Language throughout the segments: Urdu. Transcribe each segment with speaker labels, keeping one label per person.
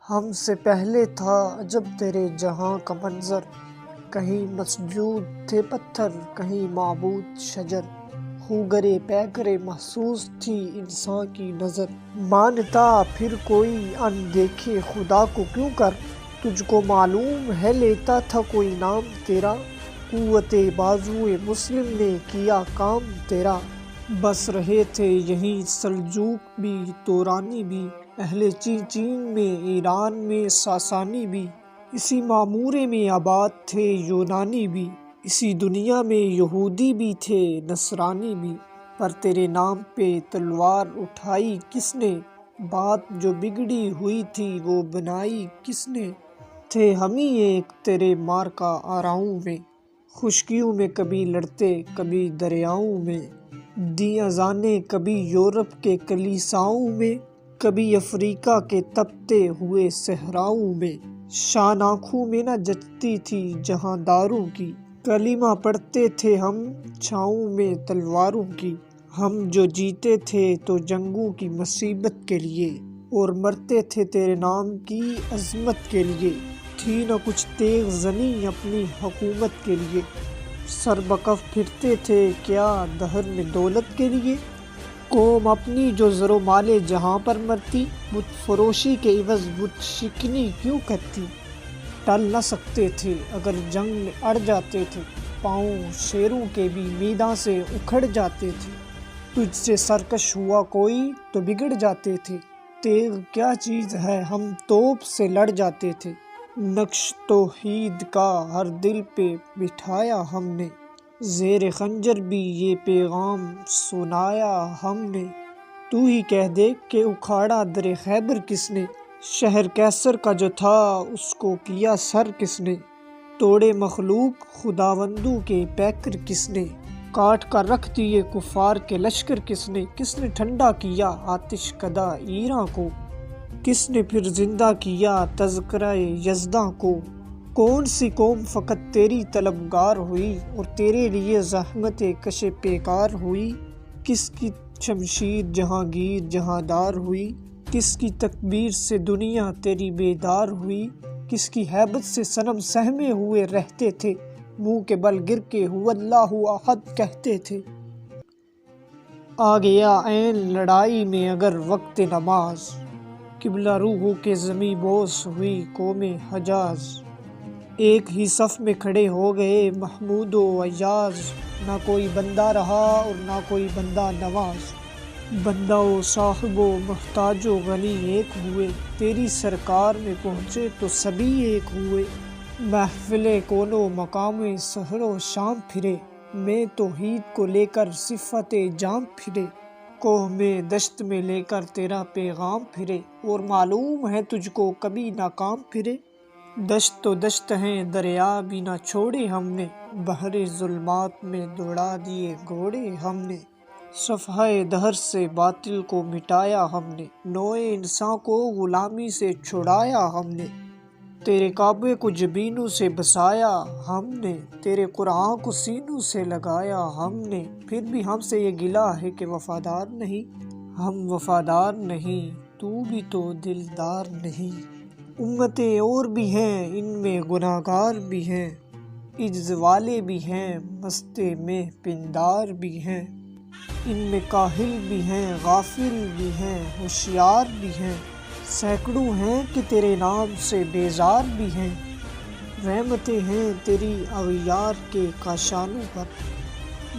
Speaker 1: ہم سے پہلے تھا جب تیرے جہاں کا منظر، کہیں مسجود تھے پتھر، کہیں معبود شجر، خوگرے پیکرے محسوس تھی انسان کی نظر۔ مانتا پھر کوئی ان دیکھے خدا کو کیوں کر، تجھ کو معلوم ہے لیتا تھا کوئی نام تیرا، قوت بازوئے مسلم نے کیا کام تیرا۔ بس رہے تھے یہیں سلجوق بھی تورانی بھی، اہل چین میں ایران میں ساسانی بھی، اسی معمورے میں آباد تھے یونانی بھی، اسی دنیا میں یہودی بھی تھے نصرانی بھی۔ پر تیرے نام پہ تلوار اٹھائی کس نے، بات جو بگڑی ہوئی تھی وہ بنائی کس نے، تھے ہم ہی ایک تیرے مارکا آراؤں میں، خشکیوں میں کبھی لڑتے کبھی دریاؤں میں، دی اذانیں کبھی یورپ کے کلیساؤں میں، کبھی افریقہ کے تپتے ہوئے صحراؤں میں۔ شان آنکھوں میں نہ جچتی تھی جہاں داروں کی، کلمہ پڑھتے تھے ہم چھاؤں میں تلواروں کی۔ ہم جو جیتے تھے تو جنگوں کی مصیبت کے لیے، اور مرتے تھے تیرے نام کی عظمت کے لیے، تھی نہ کچھ تیغ زنی اپنی حکومت کے لیے، سر بکف پھرتے تھے کیا دہر میں دولت کے لیے۔ قوم اپنی جو زر و مال جہاں پر مرتی، بت فروشی کے عوض بت شکنی کیوں کرتی۔ ٹل نہ سکتے تھے اگر جنگ میں اڑ جاتے تھے، پاؤں شیروں کے بھی میداں سے اکھڑ جاتے تھے، تجھ سے سرکش ہوا کوئی تو بگڑ جاتے تھے، تیغ کیا چیز ہے ہم توپ سے لڑ جاتے تھے، نقش توحید کا ہر دل پہ بٹھایا ہم نے، زیر خنجر بھی یہ پیغام سنایا ہم نے۔ تو ہی کہہ دے کہ اکھاڑا در خیبر کس نے، شہر کیسر کا جو تھا اس کو کیا سر کس نے، توڑے مخلوق خداوندوں کے پیکر کس نے، کاٹ کر رکھ دیے کفار کے لشکر کس نے ٹھنڈا کیا آتش کدہ ایراں کو، کس نے پھر زندہ کیا تذکرہ یزداں کو۔ کون سی قوم فقط تیری طلبگار ہوئی اور تیرے لیے زحمت کش پیکار ہوئی، کس کی شمشیر جہانگیر جہاندار ہوئی، کس کی تکبیر سے دنیا تیری بیدار ہوئی، کس کی ہیبت سے صنم سہمے ہوئے رہتے تھے، منہ کے بل گر کے هو اللہ احد کہتے تھے۔ آ گیا عین لڑائی میں اگر وقت نماز، قبلہ رو ہو کے زمیں بوس ہوئی قوم حجاز، ایک ہی صف میں کھڑے ہو گئے محمود و ایاز، نہ کوئی بندہ رہا اور نہ کوئی بندہ نواز، بندہ و صاحب و محتاج و غنی ایک ہوئے، تیری سرکار میں پہنچے تو سبھی ایک ہوئے، محفل کون و مقام سحر و شام پھرے، میں توحید کو لے کر صفت جام پھرے، کوہ میں دشت میں لے کر تیرا پیغام پھرے، اور معلوم ہے تجھ کو کبھی ناکام پھرے۔ دشت تو دشت ہیں دریا بھی نہ چھوڑے ہم نے، بحر ظلمات میں دوڑا دیے گھوڑے ہم نے، صفحہ دہر سے باطل کو مٹایا ہم نے، نوع انسان کو غلامی سے چھڑایا ہم نے، تیرے کعبے کو جبینوں سے بسایا ہم نے، تیرے قرآن کو سینوں سے لگایا ہم نے، پھر بھی ہم سے یہ گلہ ہے کہ وفادار نہیں، ہم وفادار نہیں، تو بھی تو دلدار نہیں۔ امتیں اور بھی ہیں ان میں گناہگار بھی ہیں، عجز والے بھی ہیں مست مہ پندار بھی ہیں، ان میں کاہل بھی ہیں غافل بھی ہیں ہوشیار بھی ہیں، سینکڑوں ہیں کہ تیرے نام سے بیزار بھی ہیں، رحمتیں ہیں تیری اغیار کے کاشانوں پر،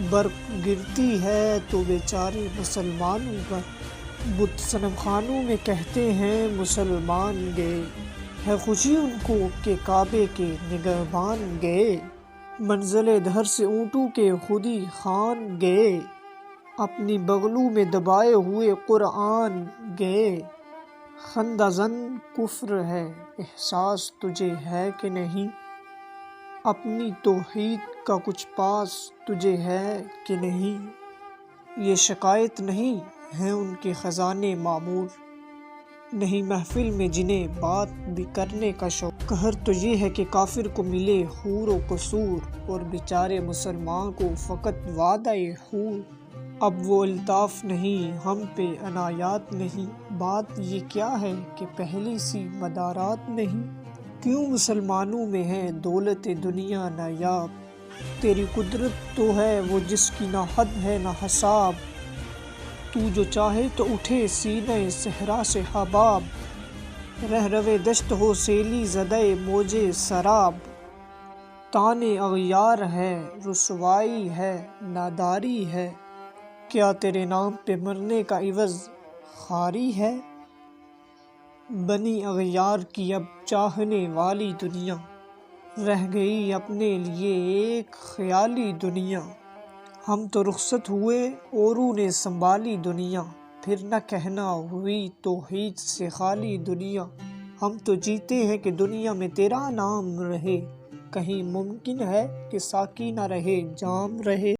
Speaker 1: برق گرتی ہے تو بیچارے مسلمانوں پر، بت صنم خانوں میں کہتے ہیں مسلمان گئے، ہے خوشی ان کو کہ کعبے کے نگہبان گئے، منزل دہر سے اونٹوں کے خودی خان گئے، اپنی بغلوں میں دبائے ہوئے قرآن گئے، خندہ زن کفر ہے احساس تجھے ہے کہ نہیں، اپنی توحید کا کچھ پاس تجھے ہے کہ نہیں، یہ شکایت نہیں ہیں ان کے خزانے معمور، نہیں محفل میں جنہیں بات بھی کرنے کا شوق، قہر تو یہ ہے کہ کافر کو ملے حور و قصور اور بیچارے مسلمان کو فقط وعدہ حور، اب وہ الطاف نہیں ہم پہ عنایات نہیں، بات یہ کیا ہے کہ پہلی سی مدارات نہیں؟ کیوں مسلمانوں میں ہے دولت دنیا نایاب؟ تیری قدرت تو ہے وہ جس کی نہ حد ہے نہ حساب، تو جو چاہے تو اٹھے سینہ صحرا سے حباب، رہ روے دشت ہو سیلی زدہ موجے سراب، تانے اغیار ہے رسوائی ہے ناداری ہے، کیا تیرے نام پہ مرنے کا عوض خواری ہے؟ بنی اغیار کی اب چاہنے والی دنیا، رہ گئی اپنے لیے ایک خیالی دنیا، ہم تو رخصت ہوئے اوروں نے سنبھالی دنیا، پھر نہ کہنا ہوئی توحید سے خالی دنیا، ہم تو جیتے ہیں کہ دنیا میں تیرا نام رہے، کہیں ممکن ہے کہ ساقی نہ رہے جام رہے۔